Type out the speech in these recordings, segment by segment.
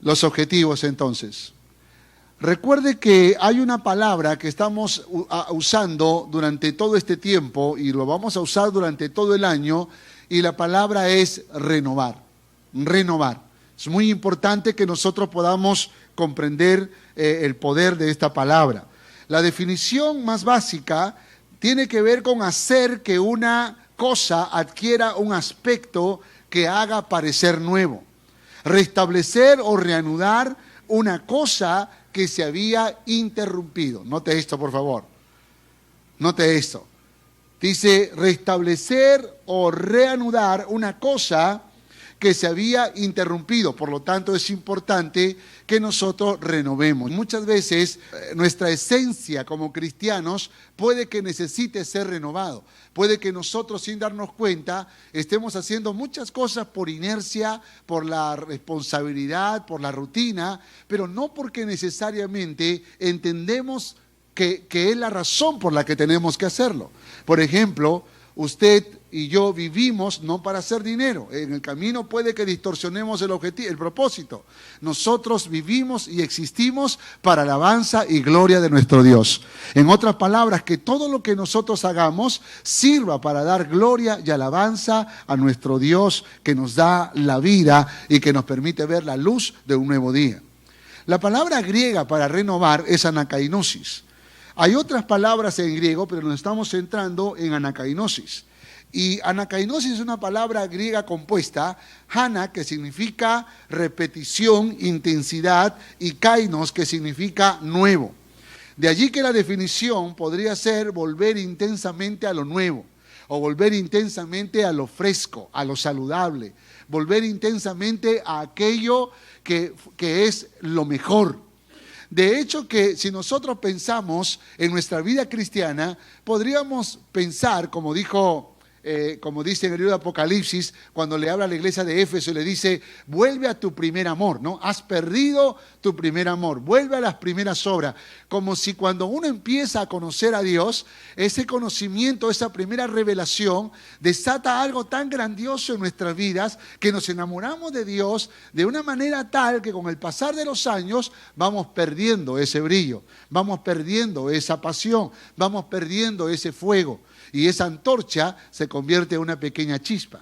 Los objetivos, entonces. Recuerde que hay una palabra que estamos usando durante todo este tiempo y lo vamos a usar durante todo el año, y la palabra es renovar. Renovar. Es muy importante que nosotros podamos comprender el poder de esta palabra. La definición más básica tiene que ver con hacer que una cosa adquiera un aspecto que haga parecer nuevo. Restablecer o reanudar una cosa que se había interrumpido. Note esto, por favor. Note esto. Dice restablecer o reanudar una cosa que se había interrumpido. Por lo tanto, es importante que nosotros renovemos. Muchas veces nuestra esencia como cristianos puede que necesite ser renovado. Puede que nosotros, sin darnos cuenta, estemos haciendo muchas cosas por inercia, por la responsabilidad, por la rutina, pero no porque necesariamente entendemos que es la razón por la que tenemos que hacerlo. Por ejemplo, usted y yo vivimos no para hacer dinero. En el camino puede que distorsionemos el objetivo, el propósito. Nosotros vivimos y existimos para alabanza y gloria de nuestro Dios. En otras palabras, que todo lo que nosotros hagamos sirva para dar gloria y alabanza a nuestro Dios, que nos da la vida y que nos permite ver la luz de un nuevo día. La palabra griega para renovar es anakainosis. Hay otras palabras en griego, pero nos estamos centrando en anakainosis. Y anakainosis es una palabra griega compuesta, ana, que significa repetición, intensidad, y kainos, que significa nuevo. De allí que la definición podría ser volver intensamente a lo nuevo, o volver intensamente a lo fresco, a lo saludable, volver intensamente a aquello que es lo mejor. De hecho, que si nosotros pensamos en nuestra vida cristiana, podríamos pensar, como dice en el libro de Apocalipsis, cuando le habla a la iglesia de Éfeso y le dice, vuelve a tu primer amor, ¿no? Has perdido tu primer amor, vuelve a las primeras obras. Como si cuando uno empieza a conocer a Dios, ese conocimiento, esa primera revelación, desata algo tan grandioso en nuestras vidas, que nos enamoramos de Dios de una manera tal que con el pasar de los años vamos perdiendo ese brillo, vamos perdiendo esa pasión, vamos perdiendo ese fuego. Y esa antorcha se convierte en una pequeña chispa.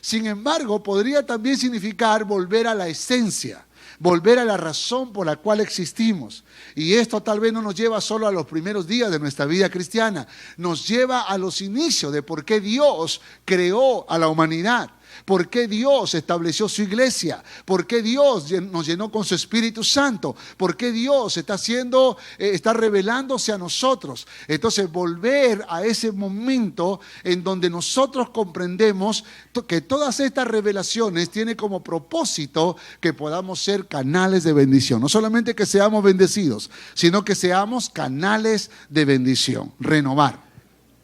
Sin embargo, podría también significar volver a la esencia, volver a la razón por la cual existimos. Y esto tal vez no nos lleva solo a los primeros días de nuestra vida cristiana, nos lleva a los inicios de por qué Dios creó a la humanidad. ¿Por qué Dios estableció su iglesia? ¿Por qué Dios nos llenó con su Espíritu Santo? ¿Por qué Dios está revelándose a nosotros? Entonces, volver a ese momento en donde nosotros comprendemos que todas estas revelaciones tienen como propósito que podamos ser canales de bendición. No solamente que seamos bendecidos, sino que seamos canales de bendición. Renovar.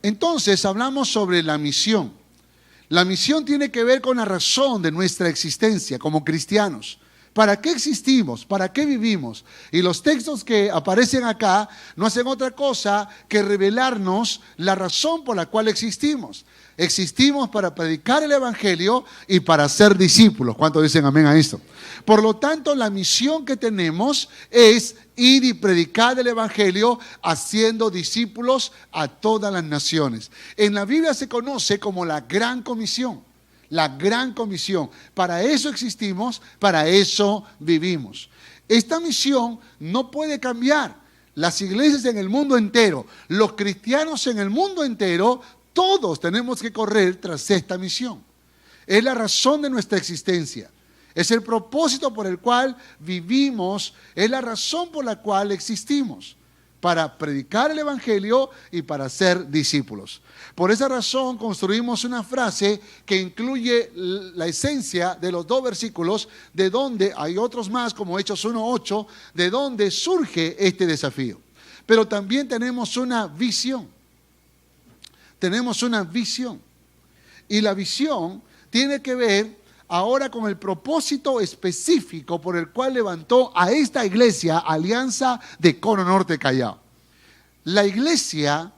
Entonces, hablamos sobre la misión. La misión tiene que ver con la razón de nuestra existencia como cristianos. ¿Para qué existimos? ¿Para qué vivimos? Y los textos que aparecen acá no hacen otra cosa que revelarnos la razón por la cual existimos. Existimos para predicar el Evangelio y para ser discípulos. ¿Cuántos dicen amén a esto? Por lo tanto, la misión que tenemos es ir y predicar el Evangelio haciendo discípulos a todas las naciones. En la Biblia se conoce como la Gran Comisión. La Gran Comisión. Para eso existimos, para eso vivimos. Esta misión no puede cambiar. Las iglesias en el mundo entero, los cristianos en el mundo entero, todos tenemos que correr tras esta misión. Es la razón de nuestra existencia. Es el propósito por el cual vivimos, es la razón por la cual existimos, para predicar el Evangelio y para ser discípulos. Por esa razón construimos una frase que incluye la esencia de los dos versículos, de donde hay otros más, como Hechos 1:8, de donde surge este desafío. Pero también tenemos una visión. Tenemos una visión. Y la visión tiene que ver ahora con el propósito específico por el cual levantó a esta iglesia, Alianza de Cono Norte Callao. La iglesia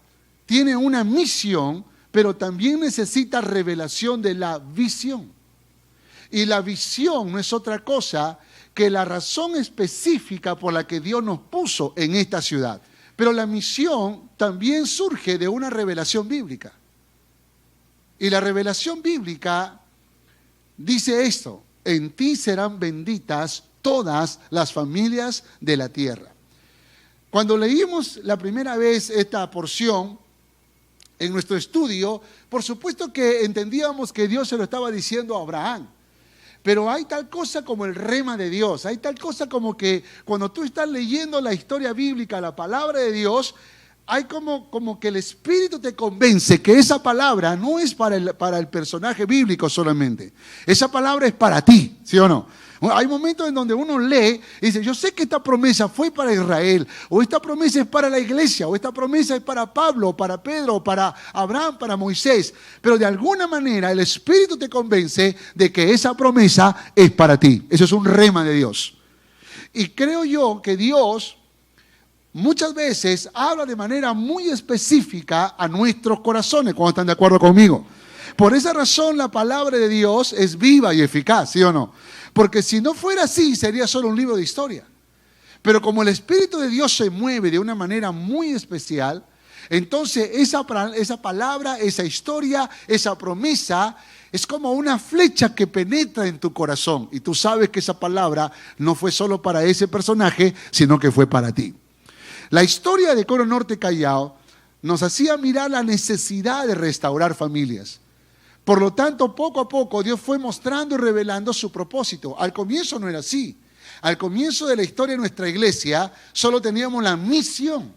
tiene una misión, pero también necesita revelación de la visión. Y la visión no es otra cosa que la razón específica por la que Dios nos puso en esta ciudad. Pero la misión también surge de una revelación bíblica. Y la revelación bíblica dice esto: en ti serán benditas todas las familias de la tierra. Cuando leímos la primera vez esta porción en nuestro estudio, por supuesto que entendíamos que Dios se lo estaba diciendo a Abraham. Pero hay tal cosa como el rema de Dios, hay tal cosa como que cuando tú estás leyendo la historia bíblica, la palabra de Dios, hay como que el Espíritu te convence que esa palabra no es para el personaje bíblico solamente. Esa palabra es para ti, ¿sí o no? Hay momentos en donde uno lee y dice, yo sé que esta promesa fue para Israel, o esta promesa es para la iglesia, o esta promesa es para Pablo, para Pedro, para Abraham, para Moisés. Pero de alguna manera el Espíritu te convence de que esa promesa es para ti. Eso es un rema de Dios. Y creo yo que Dios muchas veces habla de manera muy específica a nuestros corazones, cuando están de acuerdo conmigo. Por esa razón la palabra de Dios es viva y eficaz, ¿sí o no? Porque si no fuera así, sería solo un libro de historia. Pero como el Espíritu de Dios se mueve de una manera muy especial, entonces esa palabra, esa historia, esa promesa es como una flecha que penetra en tu corazón. Y tú sabes que esa palabra no fue solo para ese personaje, sino que fue para ti. La historia de Cono Norte Callao nos hacía mirar la necesidad de restaurar familias. Por lo tanto, poco a poco Dios fue mostrando y revelando su propósito. Al comienzo no era así. Al comienzo de la historia de nuestra iglesia solo teníamos la misión.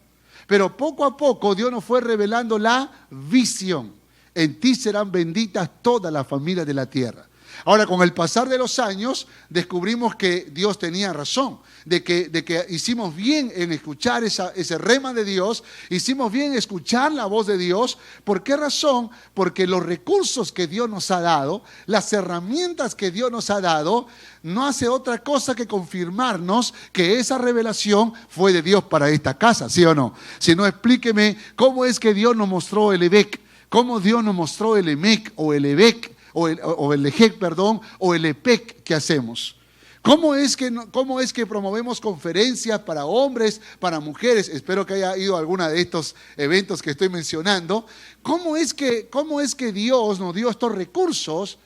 Pero poco a poco Dios nos fue revelando la visión. En ti serán benditas todas las familias de la tierra. Ahora, con el pasar de los años, descubrimos que Dios tenía razón, de que hicimos bien en escuchar ese rema de Dios, hicimos bien en escuchar la voz de Dios. ¿Por qué razón? Porque los recursos que Dios nos ha dado, las herramientas que Dios nos ha dado, no hace otra cosa que confirmarnos que esa revelación fue de Dios para esta casa, ¿sí o no? Si no, explíqueme cómo es que Dios nos mostró el EBEC, cómo Dios nos mostró el EMEC o el EBEC, o el EJEC, perdón, o el EPEC que hacemos. ¿Cómo es que promovemos conferencias para hombres, para mujeres? Espero que haya ido a alguna de estos eventos que estoy mencionando. ¿Cómo es que Dios nos dio estos recursos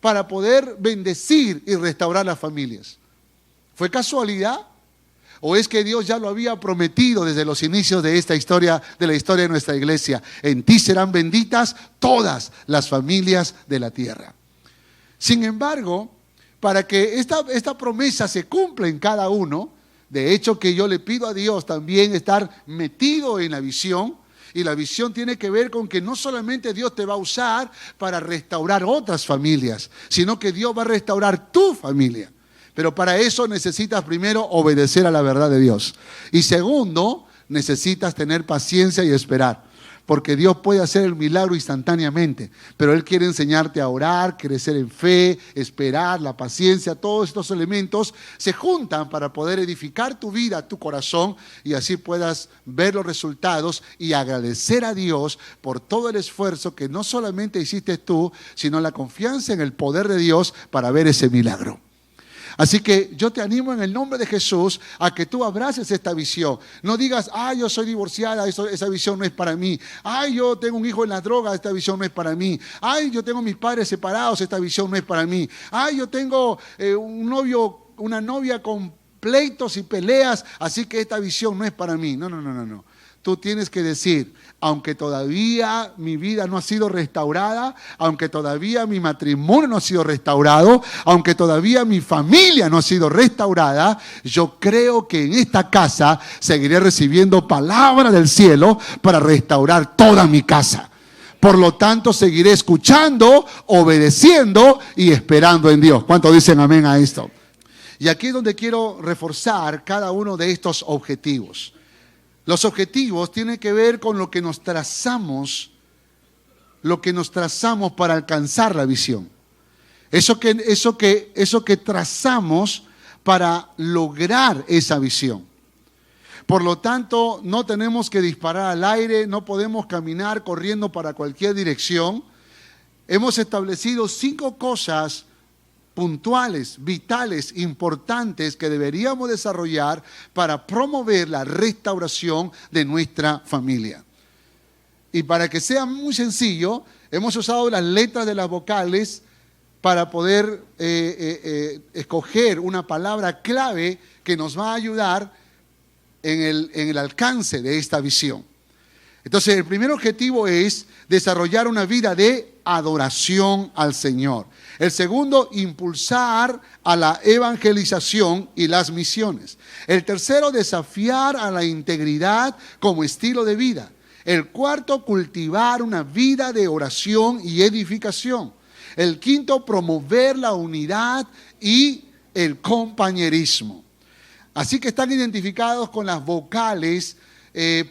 para poder bendecir y restaurar las familias? ¿Fue casualidad? ¿O es que Dios ya lo había prometido desde los inicios de esta historia, de la historia de nuestra iglesia? En ti serán benditas todas las familias de la tierra. Sin embargo, para que esta promesa se cumpla en cada uno, de hecho que yo le pido a Dios también estar metido en la visión, y la visión tiene que ver con que no solamente Dios te va a usar para restaurar otras familias, sino que Dios va a restaurar tu familia. Pero para eso necesitas primero obedecer a la verdad de Dios. Y segundo, necesitas tener paciencia y esperar. Porque Dios puede hacer el milagro instantáneamente. Pero Él quiere enseñarte a orar, crecer en fe, esperar, la paciencia. Todos estos elementos se juntan para poder edificar tu vida, tu corazón. Y así puedas ver los resultados y agradecer a Dios por todo el esfuerzo que no solamente hiciste tú, sino la confianza en el poder de Dios para ver ese milagro. Así que yo te animo en el nombre de Jesús a que tú abraces esta visión. No digas, yo soy divorciada, esa visión no es para mí. Yo tengo un hijo en las drogas, esta visión no es para mí. Yo tengo mis padres separados, esta visión no es para mí. Yo tengo una novia con pleitos y peleas, así que esta visión no es para mí. No. Tú tienes que decir, aunque todavía mi vida no ha sido restaurada, aunque todavía mi matrimonio no ha sido restaurado, aunque todavía mi familia no ha sido restaurada, yo creo que en esta casa seguiré recibiendo palabra del cielo para restaurar toda mi casa. Por lo tanto, seguiré escuchando, obedeciendo y esperando en Dios. ¿Cuántos dicen amén a esto? Y aquí es donde quiero reforzar cada uno de estos objetivos. Los objetivos tienen que ver con lo que nos trazamos para alcanzar la visión. Eso que trazamos para lograr esa visión. Por lo tanto, no tenemos que disparar al aire, no podemos caminar corriendo para cualquier dirección. Hemos establecido 5 cosas puntuales, vitales, importantes que deberíamos desarrollar para promover la restauración de nuestra familia. Y para que sea muy sencillo, hemos usado las letras de las vocales para poder escoger una palabra clave que nos va a ayudar en el alcance de esta visión. Entonces, el primer objetivo es desarrollar una vida de adoración al Señor. El segundo, impulsar a la evangelización y las misiones. El tercero, desafiar a la integridad como estilo de vida. El cuarto, cultivar una vida de oración y edificación. El quinto, promover la unidad y el compañerismo. Así que están identificados con las vocales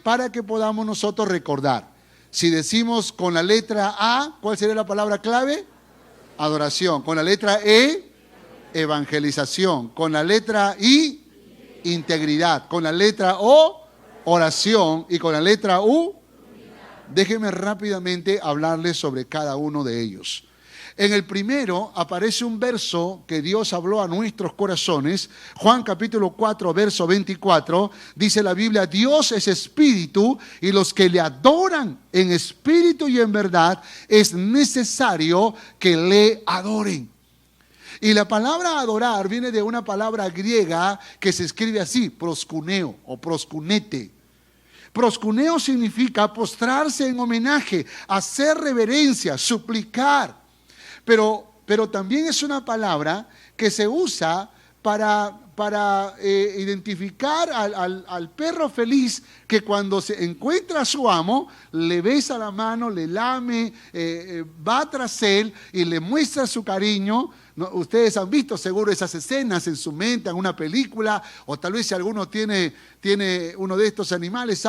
para que podamos nosotros recordar. Si decimos con la letra A, ¿cuál sería la palabra clave? Adoración. Con la letra E, evangelización. Con la letra I, integridad. Con la letra O, oración. Y con la letra U, déjenme rápidamente hablarles sobre cada uno de ellos. En el primero aparece un verso que Dios habló a nuestros corazones. Juan capítulo 4, verso 24, dice la Biblia: Dios es espíritu y los que le adoran en espíritu y en verdad es necesario que le adoren. Y la palabra adorar viene de una palabra griega que se escribe así, proskuneo o proskunete. Proskuneo significa postrarse en homenaje, hacer reverencia, suplicar. Pero también es una palabra que se usa para identificar al perro feliz que cuando se encuentra a su amo, le besa la mano, le lame, va tras él y le muestra su cariño. ¿No? Ustedes han visto seguro esas escenas en su mente, en una película, o tal vez si alguno tiene uno de estos animales,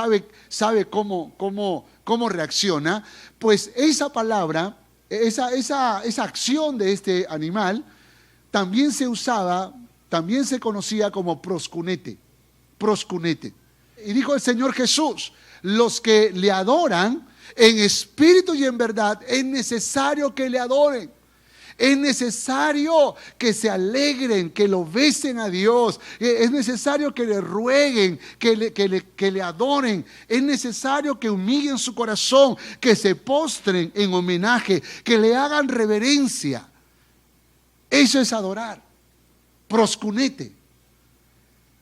sabe cómo reacciona. Pues esa palabra, esa acción de este animal también se usaba, también se conocía como proskunete. Y dijo el Señor Jesús: los que le adoran en espíritu y en verdad, es necesario que le adoren. Es necesario que se alegren, que lo besen a Dios. Es necesario que le rueguen, que le adoren. Es necesario que humillen su corazón, que se postren en homenaje, que le hagan reverencia. Eso es adorar. Proskunete.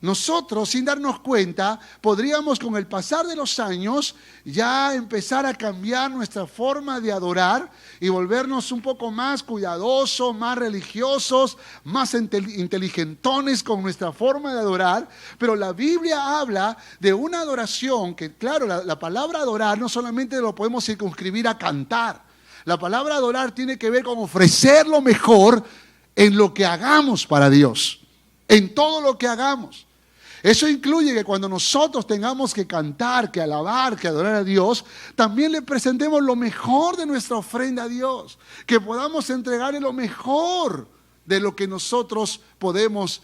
Nosotros, sin darnos cuenta, podríamos con el pasar de los años ya empezar a cambiar nuestra forma de adorar y volvernos un poco más cuidadosos, más religiosos, más inteligentones con nuestra forma de adorar. Pero la Biblia habla de una adoración que, claro, la palabra adorar no solamente lo podemos circunscribir a cantar. La palabra adorar tiene que ver con ofrecer lo mejor en lo que hagamos para Dios, en todo lo que hagamos. Eso incluye que cuando nosotros tengamos que cantar, que alabar, que adorar a Dios, también le presentemos lo mejor de nuestra ofrenda a Dios, que podamos entregarle lo mejor de lo que nosotros podemos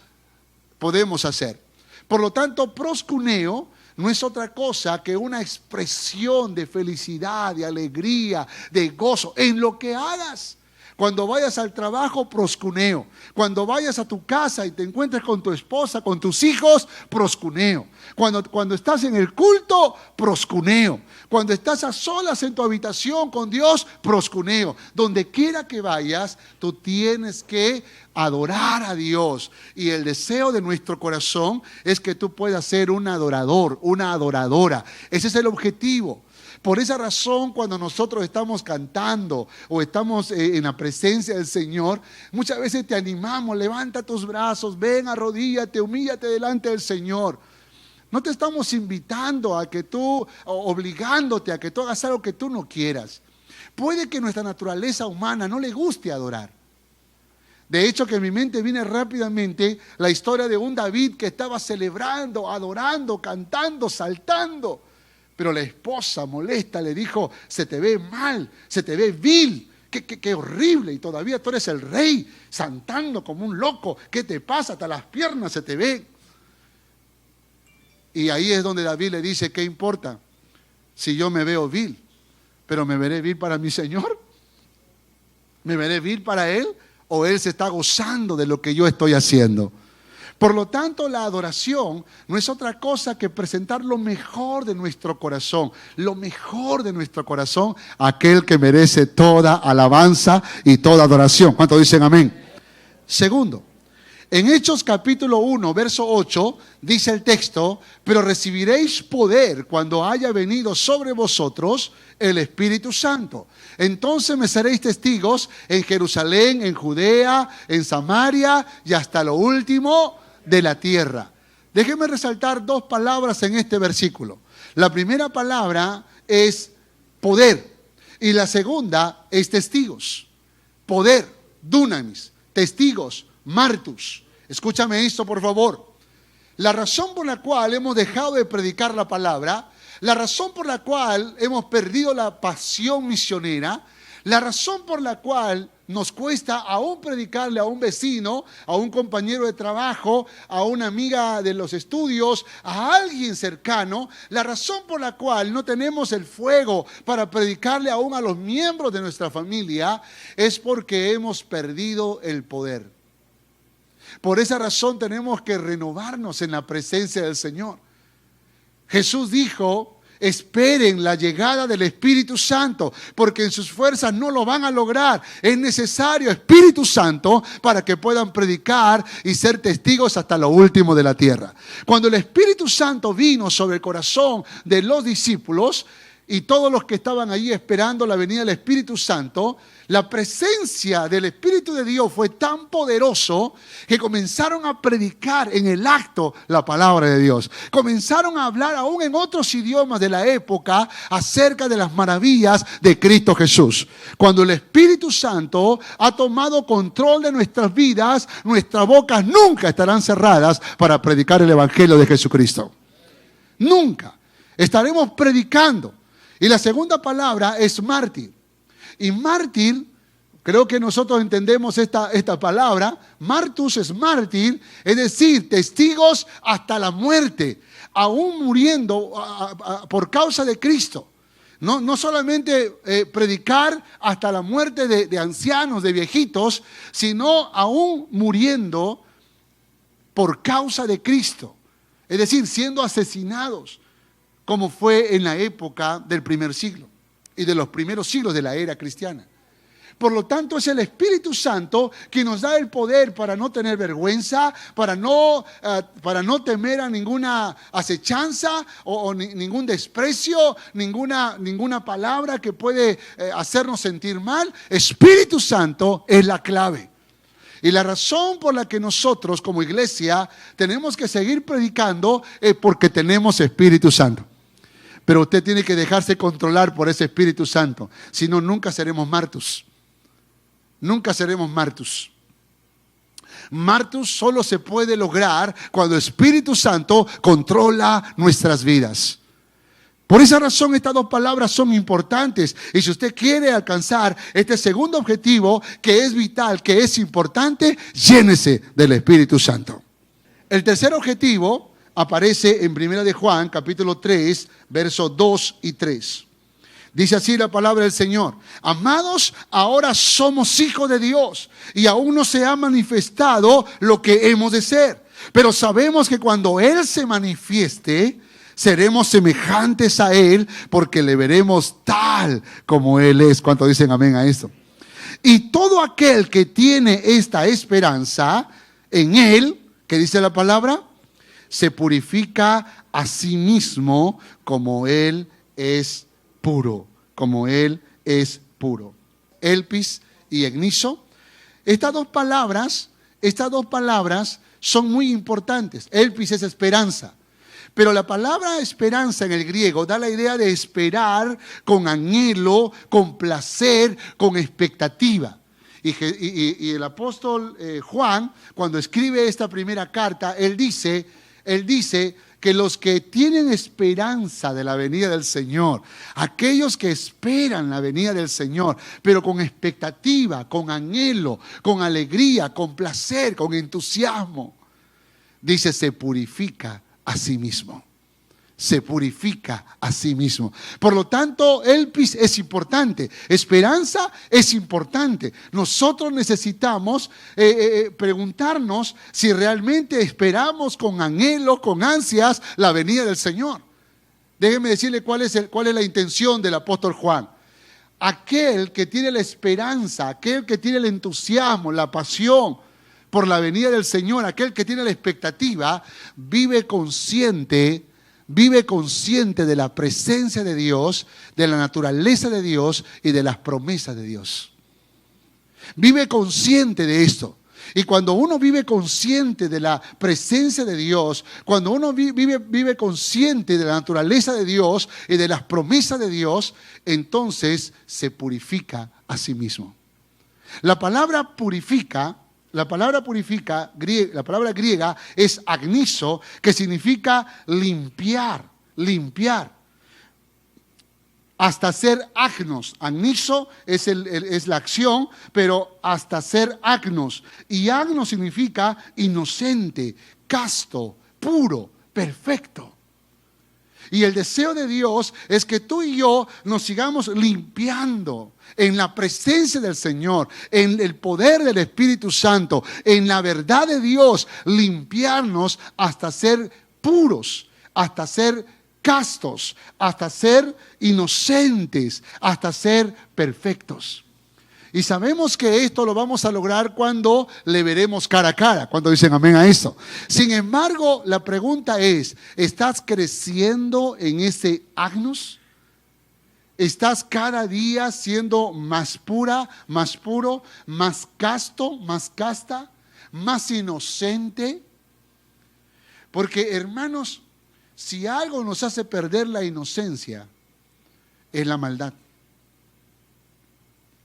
hacer. Por lo tanto, proskuneo no es otra cosa que una expresión de felicidad, de alegría, de gozo en lo que hagas. Cuando vayas al trabajo, proskuneo. Cuando vayas a tu casa y te encuentres con tu esposa, con tus hijos, proskuneo. Cuando estás en el culto, proskuneo. Cuando estás a solas en tu habitación con Dios, proskuneo. Donde quiera que vayas, tú tienes que adorar a Dios. Y el deseo de nuestro corazón es que tú puedas ser un adorador, una adoradora. Ese es el objetivo. Por esa razón, cuando nosotros estamos cantando o estamos en la presencia del Señor, muchas veces te animamos: levanta tus brazos, ven, arrodíllate, humíllate delante del Señor. No te estamos invitando a que tú, obligándote a que tú hagas algo que tú no quieras. Puede que nuestra naturaleza humana no le guste adorar. De hecho, que en mi mente viene rápidamente la historia de un David que estaba celebrando, adorando, cantando, saltando. Pero la esposa molesta le dijo: se te ve mal, se te ve vil, qué horrible, y todavía tú eres el rey, saltando como un loco. ¿Qué te pasa? Hasta las piernas se te ven. Y ahí es donde David le dice: ¿qué importa si yo me veo vil? Pero me veré vil para mi Señor. ¿Me veré vil para Él o Él se está gozando de lo que yo estoy haciendo. Por lo tanto, la adoración no es otra cosa que presentar lo mejor de nuestro corazón, lo mejor de nuestro corazón a aquel que merece toda alabanza y toda adoración. ¿Cuántos dicen amén? Segundo, en Hechos capítulo 1, verso 8, dice el texto: pero recibiréis poder cuando haya venido sobre vosotros el Espíritu Santo. Entonces me seréis testigos en Jerusalén, en Judea, en Samaria y hasta lo último de la tierra. Déjenme resaltar dos palabras en este versículo. La primera palabra es poder y la segunda es testigos. Poder, dunamis, testigos, martus. Escúchame esto, por favor. La razón por la cual hemos dejado de predicar la palabra, la razón por la cual hemos perdido la pasión misionera, la razón por la cual nos cuesta aún predicarle a un vecino, a un compañero de trabajo, a una amiga de los estudios, a alguien cercano, la razón por la cual no tenemos el fuego para predicarle aún a los miembros de nuestra familia, es porque hemos perdido el poder. Por esa razón tenemos que renovarnos en la presencia del Señor. Jesús dijo: esperen la llegada del Espíritu Santo, porque en sus fuerzas no lo van a lograr. Es necesario Espíritu Santo para que puedan predicar y ser testigos hasta lo último de la tierra. Cuando el Espíritu Santo vino sobre el corazón de los discípulos y todos los que estaban allí esperando la venida del Espíritu Santo, la presencia del Espíritu de Dios fue tan poderoso que comenzaron a predicar en el acto la palabra de Dios. Comenzaron a hablar aún en otros idiomas de la época acerca de las maravillas de Cristo Jesús. Cuando el Espíritu Santo ha tomado control de nuestras vidas, nuestras bocas nunca estarán cerradas para predicar el Evangelio de Jesucristo. Nunca. Estaremos predicando. Y la segunda palabra es mártir. Y mártir, creo que nosotros entendemos esta palabra. Martus es mártir, es decir, testigos hasta la muerte, aún muriendo por causa de Cristo. No solamente predicar hasta la muerte de ancianos, de viejitos, sino aún muriendo por causa de Cristo. Es decir, siendo asesinados, como fue en la época del primer siglo y de los primeros siglos de la era cristiana. Por lo tanto, es el Espíritu Santo que nos da el poder para no tener vergüenza, para no temer a ninguna acechanza o ningún desprecio, ninguna palabra que puede hacernos sentir mal. Espíritu Santo es la clave. Y la razón por la que nosotros como iglesia tenemos que seguir predicando es porque tenemos Espíritu Santo. Pero usted tiene que dejarse controlar por ese Espíritu Santo. Si no, nunca seremos martus. Nunca seremos martus. Martus solo se puede lograr cuando el Espíritu Santo controla nuestras vidas. Por esa razón estas dos palabras son importantes. Y si usted quiere alcanzar este segundo objetivo, que es vital, que es importante, llénese del Espíritu Santo. El tercer objetivo aparece en 1 de Juan, capítulo 3, versos 2 y 3. Dice así la palabra del Señor: amados, ahora somos hijos de Dios y aún no se ha manifestado lo que hemos de ser. Pero sabemos que cuando Él se manifieste, seremos semejantes a Él, porque le veremos tal como Él es. ¿Cuántos dicen amén a esto? Y todo aquel que tiene esta esperanza en Él, ¿qué dice la palabra? Se purifica a sí mismo como Él es puro. Como Él es puro. Elpis y egniso. Estas dos palabras son muy importantes. Elpis es esperanza. Pero la palabra esperanza en el griego da la idea de esperar con anhelo, con placer, con expectativa. Y el apóstol Juan, cuando escribe esta primera carta, él dice que los que tienen esperanza de la venida del Señor, aquellos que esperan la venida del Señor, pero con expectativa, con anhelo, con alegría, con placer, con entusiasmo, dice, se purifica a sí mismo. se purifica a sí mismo. Por lo tanto, elpis es importante, esperanza es importante. Nosotros necesitamos preguntarnos si realmente esperamos con anhelo, con ansias, la venida del Señor. Déjenme decirle cuál es la intención del apóstol Juan. Aquel que tiene la esperanza, aquel que tiene el entusiasmo, la pasión por la venida del Señor, aquel que tiene la expectativa, vive consciente de la presencia de Dios, de la naturaleza de Dios y de las promesas de Dios. Vive consciente de esto. Y cuando uno vive consciente de la presencia de Dios, cuando uno vive consciente de la naturaleza de Dios y de las promesas de Dios, entonces se purifica a sí mismo. La palabra griega es agnizo, que significa limpiar. Hasta ser agnos. Agnizo es la acción, pero hasta ser agnos. Y agnos significa inocente, casto, puro, perfecto. Y el deseo de Dios es que tú y yo nos sigamos limpiando en la presencia del Señor, en el poder del Espíritu Santo, en la verdad de Dios, limpiarnos hasta ser puros, hasta ser castos, hasta ser inocentes, hasta ser perfectos. Y sabemos que esto lo vamos a lograr cuando le veremos cara a cara. ¿Cuántos dicen amén a esto? Sin embargo, la pregunta es, ¿estás creciendo en ese agnus? ¿Estás cada día siendo más pura, más puro, más casto, más casta, más inocente? Porque, hermanos, si algo nos hace perder la inocencia, es la maldad,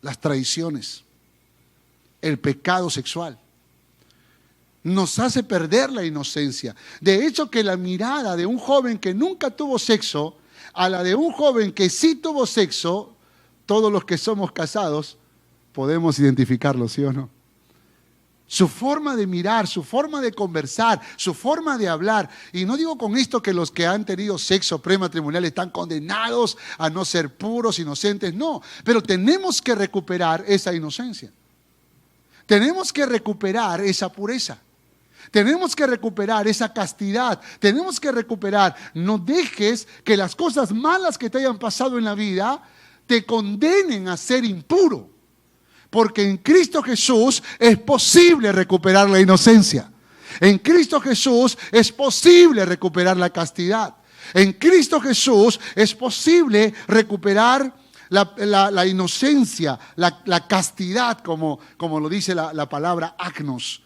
las traiciones, el pecado sexual. Nos hace perder la inocencia. De hecho, que la mirada de un joven que nunca tuvo sexo a la de un joven que sí tuvo sexo, todos los que somos casados podemos identificarlo, ¿sí o no? Su forma de mirar, su forma de conversar, su forma de hablar. Y no digo con esto que los que han tenido sexo prematrimonial están condenados a no ser puros, inocentes. No, pero tenemos que recuperar esa inocencia. Tenemos que recuperar esa pureza. Tenemos que recuperar esa castidad. Tenemos que recuperar. No dejes que las cosas malas que te hayan pasado en la vida te condenen a ser impuro. Porque en Cristo Jesús es posible recuperar la inocencia. En Cristo Jesús es posible recuperar la castidad. En Cristo Jesús es posible recuperar la inocencia, la castidad, como lo dice la palabra agnos.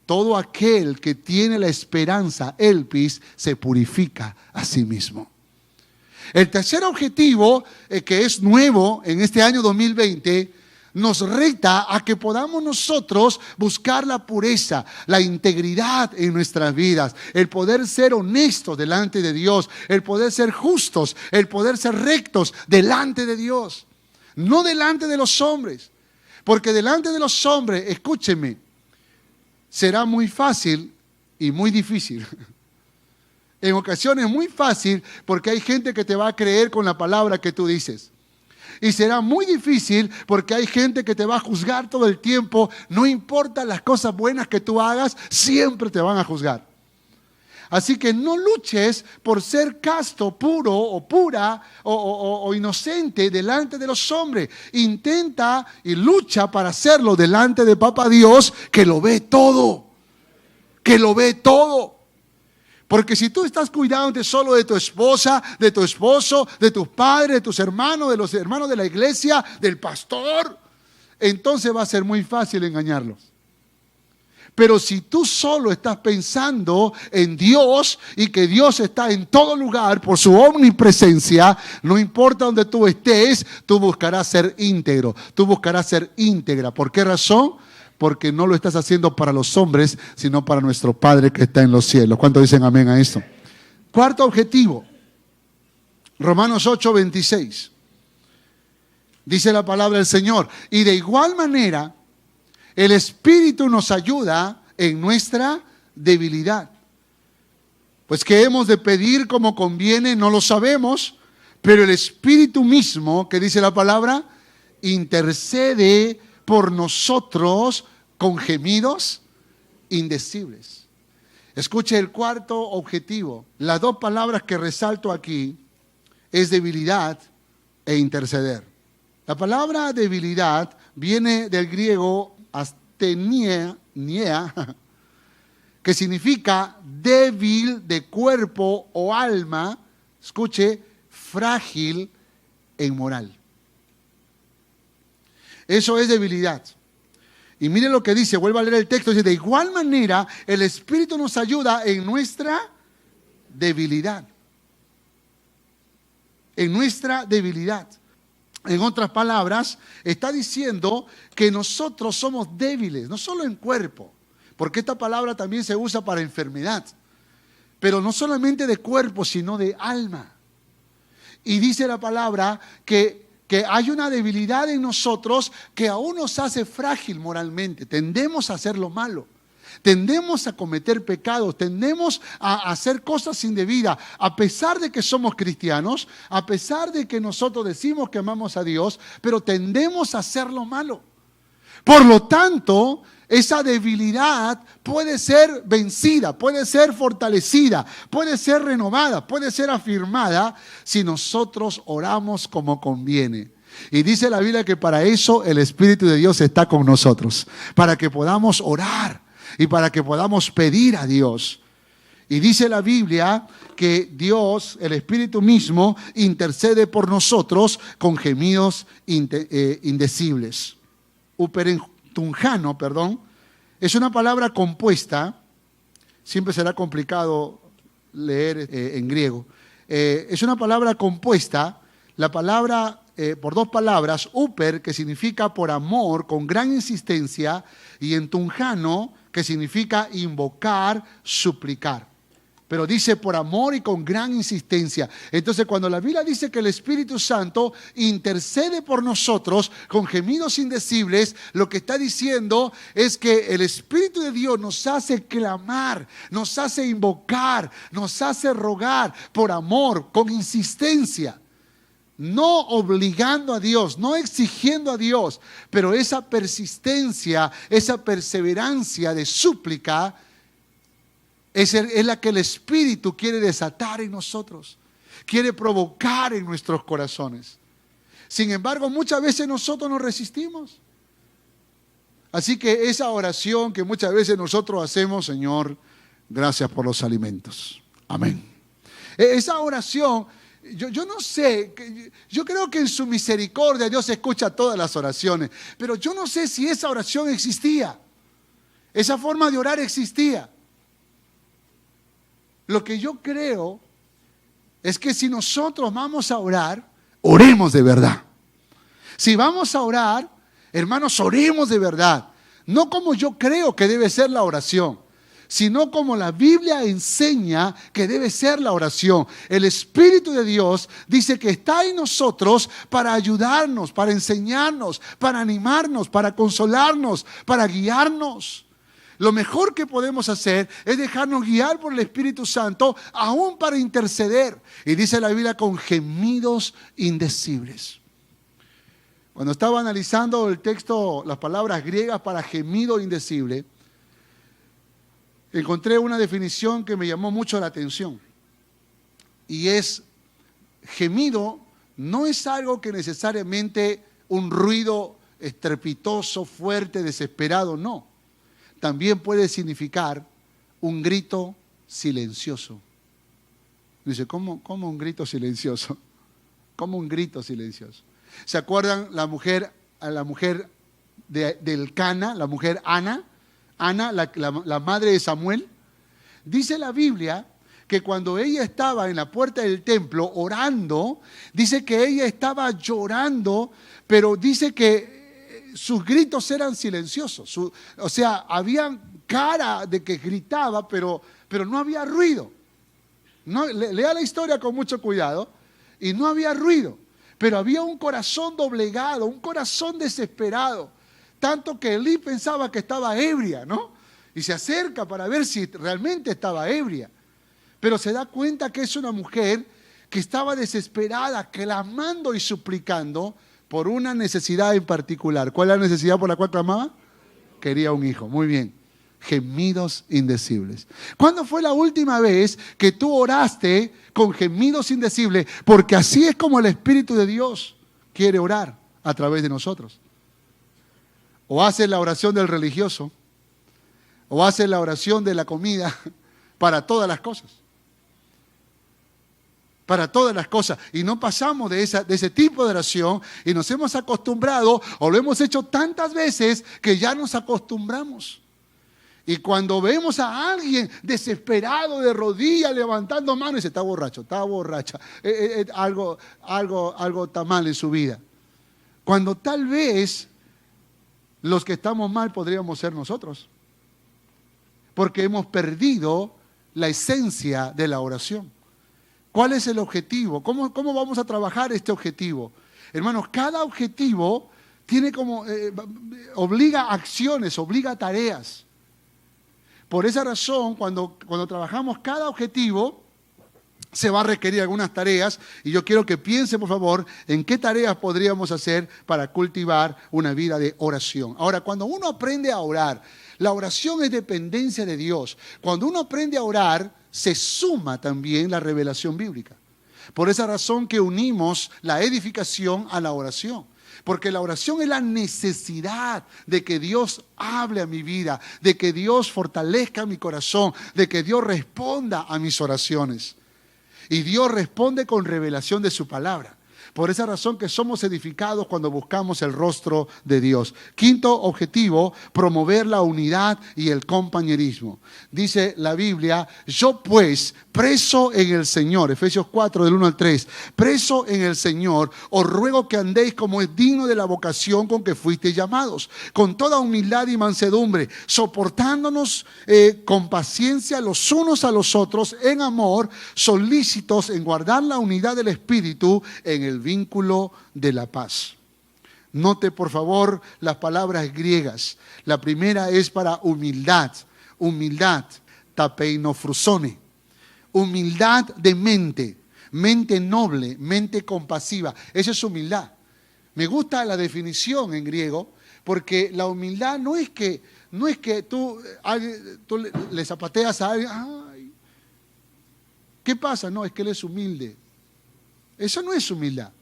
Todo aquel que tiene la esperanza, elpis, se purifica a sí mismo. El tercer objetivo, que es nuevo en este año 2020, nos reta a que podamos nosotros buscar la pureza, la integridad en nuestras vidas, el poder ser honestos delante de Dios, el poder ser justos, el poder ser rectos delante de Dios, no delante de los hombres, porque delante de los hombres, escúcheme, será muy fácil y muy difícil. En ocasiones muy fácil porque hay gente que te va a creer con la palabra que tú dices. Y será muy difícil porque hay gente que te va a juzgar todo el tiempo. No importa las cosas buenas que tú hagas, siempre te van a juzgar. Así que no luches por ser casto, puro o pura o inocente delante de los hombres. Intenta y lucha para hacerlo delante de Papá Dios, que lo ve todo. Que lo ve todo. Porque si tú estás cuidándote solo de tu esposa, de tu esposo, de tus padres, de tus hermanos, de los hermanos de la iglesia, del pastor, entonces va a ser muy fácil engañarlos. Pero si tú solo estás pensando en Dios y que Dios está en todo lugar por su omnipresencia, no importa donde tú estés, tú buscarás ser íntegro, tú buscarás ser íntegra. ¿Por qué razón? Porque no lo estás haciendo para los hombres, sino para nuestro Padre que está en los cielos. ¿Cuántos dicen amén a esto? Cuarto objetivo, Romanos 8:26. Dice la palabra del Señor, y de igual manera, el Espíritu nos ayuda en nuestra debilidad. Pues qué hemos de pedir como conviene, no lo sabemos, pero el Espíritu mismo, que dice la palabra, intercede por nosotros con gemidos indecibles. Escuche el cuarto objetivo. Las dos palabras que resalto aquí es debilidad e interceder. La palabra debilidad viene del griego astenia, que significa débil de cuerpo o alma, escuche, frágil en moral. Eso es debilidad. Y mire lo que dice, vuelvo a leer el texto, dice, de igual manera el Espíritu nos ayuda en nuestra debilidad. En nuestra debilidad. En otras palabras, está diciendo que nosotros somos débiles, no solo en cuerpo, porque esta palabra también se usa para enfermedad, pero no solamente de cuerpo, sino de alma. Y dice la palabra que hay una debilidad en nosotros que aún nos hace frágil moralmente. Tendemos a hacer lo malo, tendemos a cometer pecados, tendemos a hacer cosas indebidas, a pesar de que somos cristianos, a pesar de que nosotros decimos que amamos a Dios, pero tendemos a hacer lo malo. Por lo tanto, esa debilidad puede ser vencida, puede ser fortalecida, puede ser renovada, puede ser afirmada si nosotros oramos como conviene. Y dice la Biblia que para eso el Espíritu de Dios está con nosotros, para que podamos orar y para que podamos pedir a Dios. Y dice la Biblia que Dios, el Espíritu mismo, intercede por nosotros con gemidos indecibles. Uperentunjano, es una palabra compuesta, siempre será complicado leer en griego, es una palabra compuesta, la palabra por dos palabras, uper, que significa por amor, con gran insistencia, y entunjano, que significa invocar, suplicar. Pero dice por amor y con gran insistencia. Entonces, cuando la Biblia dice que el Espíritu Santo intercede por nosotros con gemidos indecibles, lo que está diciendo es que el Espíritu de Dios nos hace clamar, nos hace invocar, nos hace rogar por amor, con insistencia. No obligando a Dios, no exigiendo a Dios, pero esa persistencia, esa perseverancia de súplica es la que el Espíritu quiere desatar en nosotros, quiere provocar en nuestros corazones. Sin embargo, muchas veces nosotros nos resistimos. Así que esa oración que muchas veces nosotros hacemos, Señor, gracias por los alimentos. Amén. Esa oración, yo no sé, yo creo que en su misericordia Dios escucha todas las oraciones, pero yo no sé si esa oración existía, esa forma de orar existía. Lo que yo creo es que si nosotros vamos a orar, oremos de verdad. Si vamos a orar, hermanos, oremos de verdad. No como yo creo que debe ser la oración, sino como la Biblia enseña que debe ser la oración. El Espíritu de Dios dice que está en nosotros para ayudarnos, para enseñarnos, para animarnos, para consolarnos, para guiarnos. Lo mejor que podemos hacer es dejarnos guiar por el Espíritu Santo, aún para interceder. Y dice la Biblia con gemidos indecibles. Cuando estaba analizando el texto, las palabras griegas para gemido indecible, encontré una definición que me llamó mucho la atención. Y es, gemido no es algo que necesariamente un ruido estrepitoso, fuerte, desesperado, no. También puede significar un grito silencioso. Dice, ¿cómo un grito silencioso? ¿Cómo un grito silencioso? ¿Se acuerdan la mujer del Cana, la mujer Ana? Ana, la madre de Samuel. Dice la Biblia que cuando ella estaba en la puerta del templo orando, dice que ella estaba llorando, pero dice que sus gritos eran silenciosos. O sea, había cara de que gritaba, pero no había ruido. No, lea la historia con mucho cuidado. Y no había ruido, pero había un corazón doblegado, un corazón desesperado. Tanto que Elí pensaba que estaba ebria, ¿no? Y se acerca para ver si realmente estaba ebria. pero se da cuenta que es una mujer que estaba desesperada, clamando y suplicando por una necesidad en particular. ¿Cuál es la necesidad por la cual clamaba? Quería un hijo. Muy bien. Gemidos indecibles. ¿Cuándo fue la última vez que tú oraste con gemidos indecibles? Porque así es como el Espíritu de Dios quiere orar a través de nosotros. O haces la oración del religioso, o haces la oración de la comida para todas las cosas. Para todas las cosas. Y no pasamos de ese tipo de oración y nos hemos acostumbrado, o lo hemos hecho tantas veces que ya nos acostumbramos. Y cuando vemos a alguien desesperado de rodillas, levantando manos, dice, está borracho, está borracha. Algo está mal en su vida. Cuando tal vez los que estamos mal podríamos ser nosotros. Porque hemos perdido la esencia de la oración. ¿Cuál es el objetivo? ¿Cómo vamos a trabajar este objetivo? Hermanos, cada objetivo tiene obliga acciones, obliga tareas. Por esa razón, cuando trabajamos cada objetivo, se va a requerir algunas tareas, y yo quiero que piensen, por favor, en qué tareas podríamos hacer para cultivar una vida de oración. Ahora, cuando uno aprende a orar, la oración es dependencia de Dios. Cuando uno aprende a orar, se suma también la revelación bíblica. Por esa razón que unimos la edificación a la oración. Porque la oración es la necesidad de que Dios hable a mi vida, de que Dios fortalezca mi corazón, de que Dios responda a mis oraciones. Y Dios responde con revelación de su palabra. Por esa razón que somos edificados cuando buscamos el rostro de Dios. Quinto objetivo, promover la unidad y el compañerismo. Dice la Biblia, yo pues, preso en el Señor, Efesios 4, del 1 al 3, preso en el Señor, os ruego que andéis como es digno de la vocación con que fuisteis llamados, con toda humildad y mansedumbre, soportándonos con paciencia los unos a los otros en amor, solícitos en guardar la unidad del Espíritu en el vínculo de la paz. Note por favor las palabras griegas. La primera es para humildad. Humildad, tapeinofrusone. Humildad de mente, mente noble, mente compasiva. Esa es humildad. Me gusta la definición en griego, porque la humildad no es que tú le zapateas a alguien. Ay, ¿qué pasa? No, es que él es humilde. Eso no es humildad.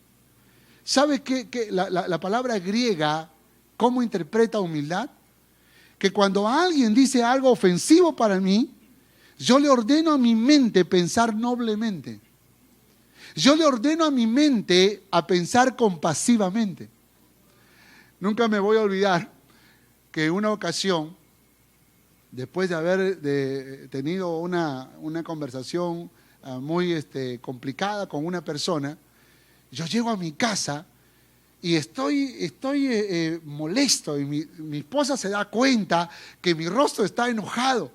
¿Sabes qué? La palabra griega, ¿cómo interpreta humildad? Que cuando alguien dice algo ofensivo para mí, yo le ordeno a mi mente pensar noblemente. Yo le ordeno a mi mente a pensar compasivamente. Nunca me voy a olvidar que en una ocasión, después de haber tenido una conversación muy complicada con una persona, yo llego a mi casa y estoy molesto, y mi esposa se da cuenta que mi rostro está enojado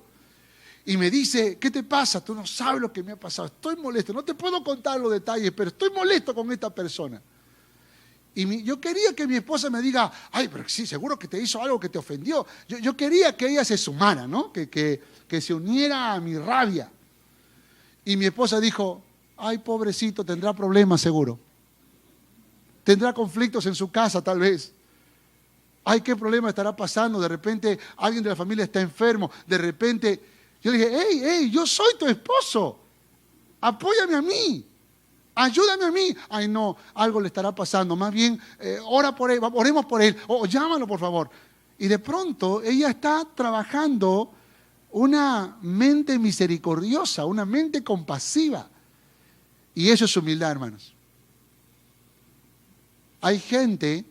y me dice, ¿qué te pasa? Tú no sabes lo que me ha pasado, estoy molesto, no te puedo contar los detalles, pero estoy molesto con esta persona. Y yo quería que mi esposa me diga, ay, pero sí, seguro que te hizo algo que te ofendió. Yo quería que ella se sumara, ¿no? Que se uniera a mi rabia. Y mi esposa dijo, ay, pobrecito, tendrá problemas seguro. Tendrá conflictos en su casa tal vez. Ay, ¿qué problema estará pasando? De repente alguien de la familia está enfermo. De repente, yo le dije, hey, yo soy tu esposo. Apóyame a mí. Ayúdame a mí. Ay, no, algo le estará pasando. Más bien, ora por él, oremos por él. O llámalo, por favor. Y de pronto, ella está trabajando una mente misericordiosa, una mente compasiva. Y eso es humildad, hermanos. Hay gente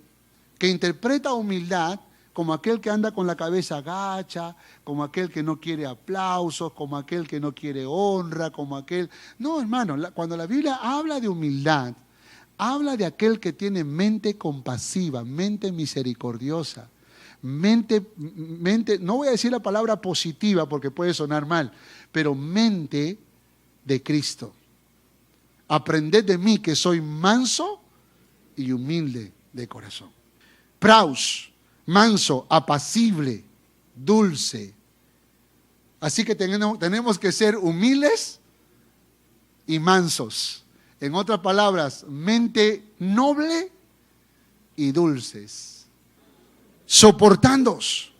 que interpreta humildad como aquel que anda con la cabeza agacha, como aquel que no quiere aplausos, como aquel que no quiere honra, como aquel... No, hermano, cuando la Biblia habla de humildad, habla de aquel que tiene mente compasiva, mente misericordiosa, mente, no voy a decir la palabra positiva porque puede sonar mal, pero mente de Cristo. Aprended de mí que soy manso y humilde de corazón. Praus, manso, apacible, dulce. Así que tenemos que ser humildes y mansos. En otras palabras, mente noble y dulces. Soportándoos.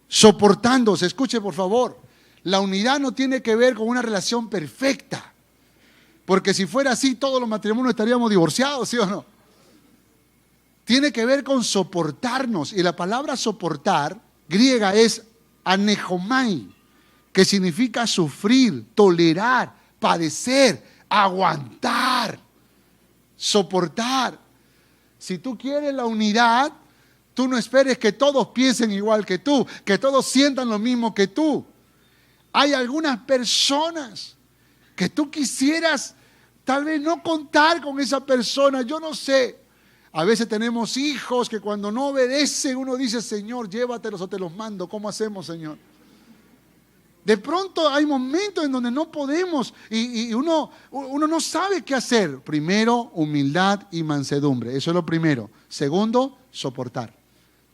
Soportándoos. Escuche, por favor. La unidad no tiene que ver con una relación perfecta. Porque si fuera así, todos los matrimonios estaríamos divorciados, ¿sí o no? Tiene que ver con soportarnos. Y la palabra soportar, griega, es anejomai, que significa sufrir, tolerar, padecer, aguantar, soportar. Si tú quieres la unidad, tú no esperes que todos piensen igual que tú, que todos sientan lo mismo que tú. Hay algunas personas que tú quisieras tal vez no contar con esa persona, yo no sé. A veces tenemos hijos que cuando no obedecen uno dice, Señor, llévatelos o te los mando. ¿Cómo hacemos, Señor? De pronto hay momentos en donde no podemos y uno no sabe qué hacer. Primero, humildad y mansedumbre. Eso es lo primero. Segundo, soportar.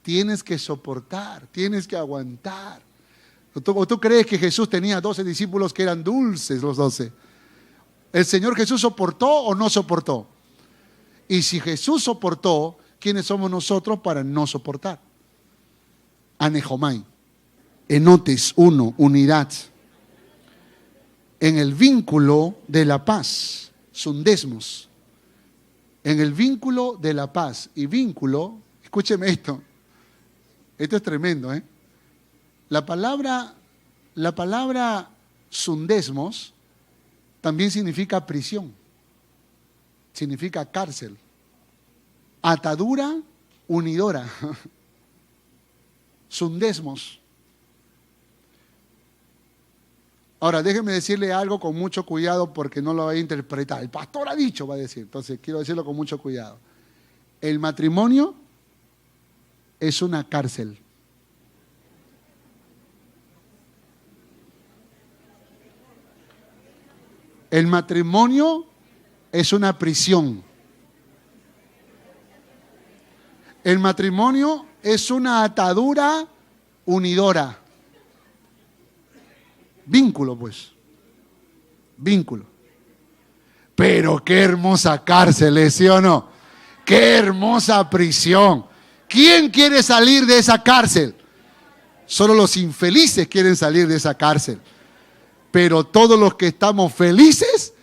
Tienes que soportar, tienes que aguantar. ¿O tú crees que Jesús tenía 12 discípulos que eran dulces, los 12? ¿El Señor Jesús soportó o no soportó? Y si Jesús soportó, ¿quiénes somos nosotros para no soportar? Anejomai. Enotes, uno, unidad. En el vínculo de la paz, sundesmos. En el vínculo de la paz. Y vínculo, escúcheme esto. Esto es tremendo, ¿eh? La palabra sundesmos también significa prisión. Significa cárcel. Atadura unidora. Sundesmos. Ahora, déjeme decirle algo con mucho cuidado porque no lo voy a interpretar. El pastor ha dicho, va a decir. Entonces, quiero decirlo con mucho cuidado. El matrimonio es una cárcel. El matrimonio es una prisión. El matrimonio es una atadura unidora. Vínculo, pues. Vínculo. Pero qué hermosa cárcel, ¿sí o no? Qué hermosa prisión. ¿Quién quiere salir de esa cárcel? Solo los infelices quieren salir de esa cárcel. Pero todos los que estamos felices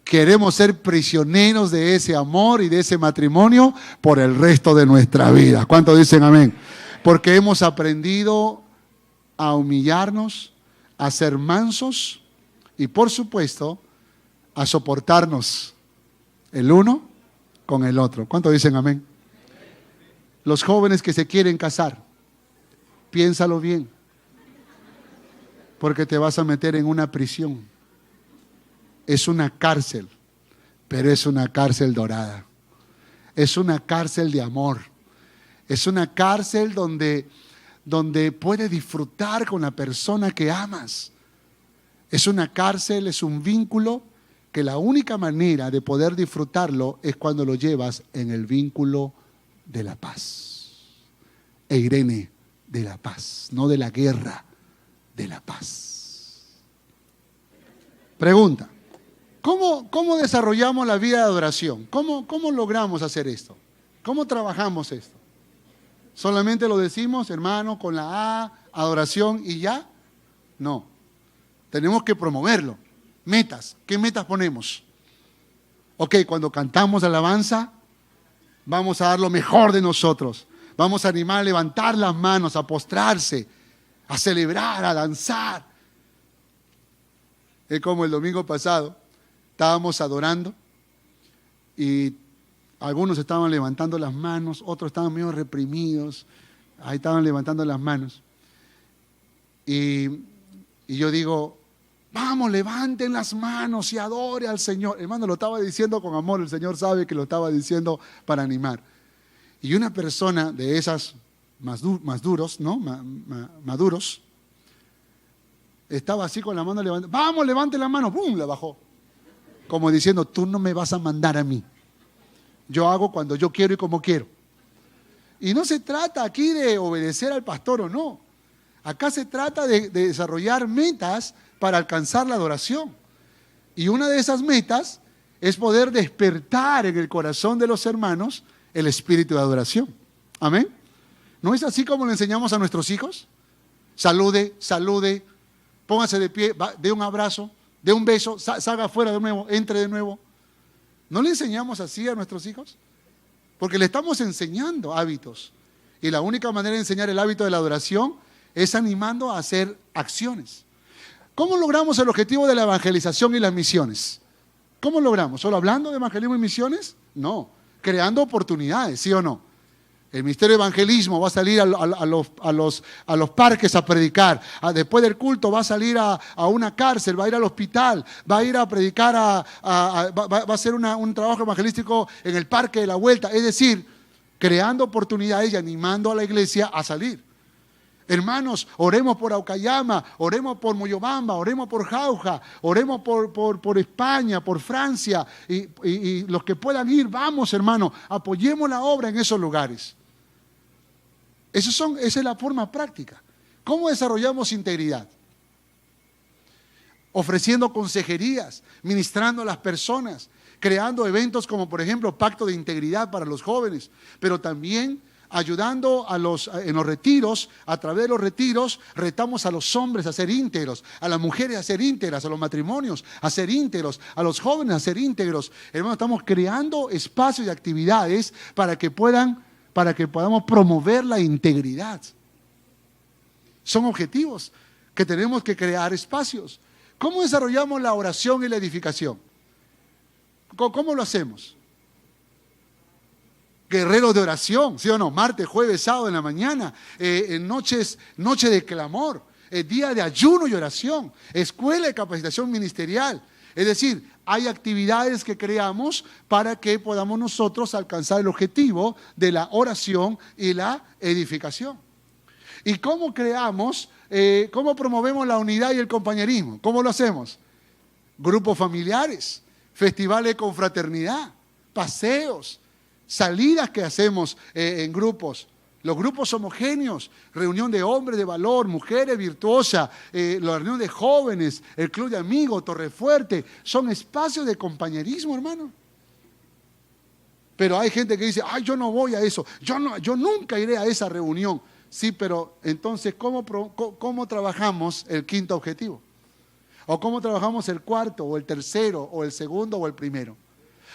queremos ser prisioneros de ese amor y de ese matrimonio por el resto de nuestra vida. ¿Cuántos dicen amén? Porque hemos aprendido a humillarnos, a ser mansos y, por supuesto, a soportarnos el uno con el otro. ¿Cuántos dicen amén? Los jóvenes que se quieren casar, piénsalo bien, porque te vas a meter en una prisión. Es una cárcel, pero es una cárcel dorada. Es una cárcel de amor. Es una cárcel donde puedes disfrutar con la persona que amas. Es una cárcel, es un vínculo que la única manera de poder disfrutarlo es cuando lo llevas en el vínculo de la paz. Eirene, de la paz, no de la guerra, de la paz. Pregunta, ¿cómo desarrollamos la vida de adoración? ¿Cómo logramos hacer esto? ¿Cómo trabajamos esto? ¿Solamente lo decimos, hermano, con la A, adoración y ya? No, tenemos que promoverlo. Metas, ¿qué metas ponemos? Ok, cuando cantamos alabanza, vamos a dar lo mejor de nosotros. Vamos a animar a levantar las manos, a postrarse, a celebrar, a danzar. Es como el domingo pasado, estábamos adorando y algunos estaban levantando las manos, otros estaban medio reprimidos, ahí estaban levantando las manos. Y yo digo, vamos, levanten las manos y adore al Señor. Hermano, lo estaba diciendo con amor, el Señor sabe que lo estaba diciendo para animar. Y una persona de esas más duros, ¿no? Maduros, estaba así con la mano levantada. Vamos, levante la mano. ¡Bum! La bajó. Como diciendo, tú no me vas a mandar a mí. Yo hago cuando yo quiero y como quiero. Y no se trata aquí de obedecer al pastor o no. Acá se trata de desarrollar metas para alcanzar la adoración. Y una de esas metas es poder despertar en el corazón de los hermanos el espíritu de adoración. Amén. ¿No es así como le enseñamos a nuestros hijos? Salude, salude, póngase de pie, dé un abrazo, dé un beso, salga afuera de nuevo, entre de nuevo. ¿No le enseñamos así a nuestros hijos? Porque le estamos enseñando hábitos. Y la única manera de enseñar el hábito de la adoración es animando a hacer acciones. ¿Cómo logramos el objetivo de la evangelización y las misiones? ¿Cómo logramos? ¿Solo hablando de evangelismo y misiones? No, creando oportunidades, ¿sí o no? El ministerio de evangelismo va a salir a los parques a predicar. Después del culto va a salir a una cárcel, va a ir al hospital, va a ir a predicar, va a hacer un trabajo evangelístico en el parque de la vuelta. Es decir, creando oportunidades y animando a la iglesia a salir. Hermanos, oremos por Aucayama, oremos por Moyobamba, oremos por Jauja, oremos por España, por Francia. Y los que puedan ir, vamos, hermanos, apoyemos la obra en esos lugares. Esa es la forma práctica. ¿Cómo desarrollamos integridad? Ofreciendo consejerías, ministrando a las personas, creando eventos como por ejemplo Pacto de Integridad para los jóvenes, pero también ayudando en los retiros. A través de los retiros retamos a los hombres a ser íntegros, a las mujeres a ser íntegras, a los matrimonios a ser íntegros, a los jóvenes a ser íntegros. Hermanos, estamos creando espacios y actividades para que podamos promover la integridad. Son objetivos que tenemos que crear espacios. ¿Cómo desarrollamos la oración y la edificación? ¿Cómo lo hacemos? Guerreros de oración, ¿sí o no? Martes, jueves, sábado en la mañana, noche de clamor, día de ayuno y oración, escuela de capacitación ministerial. Es decir, hay actividades que creamos para que podamos nosotros alcanzar el objetivo de la oración y la edificación. ¿Y cómo cómo promovemos la unidad y el compañerismo? ¿Cómo lo hacemos? Grupos familiares, festivales de confraternidad, paseos, salidas que hacemos en grupos, los grupos homogéneos, reunión de hombres de valor, mujeres virtuosas, la reunión de jóvenes, el club de amigos, Torrefuerte, son espacios de compañerismo, hermano. Pero hay gente que dice, ay, yo no voy a eso, yo nunca iré a esa reunión. Sí, pero entonces, ¿cómo trabajamos el quinto objetivo? ¿O cómo trabajamos el cuarto, o el tercero, o el segundo, o el primero?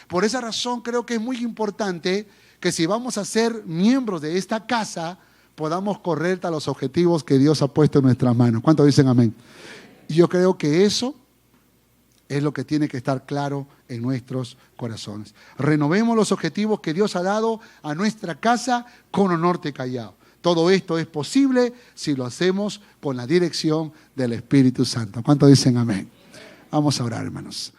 Por esa razón creo que es muy importante que si vamos a ser miembros de esta casa, podamos correr a los objetivos que Dios ha puesto en nuestras manos. ¿Cuántos dicen amén? Y yo creo que eso es lo que tiene que estar claro en nuestros corazones. Renovemos los objetivos que Dios ha dado a nuestra casa con Norte Callao. Todo esto es posible si lo hacemos con la dirección del Espíritu Santo. ¿Cuántos dicen amén? Vamos a orar, hermanos.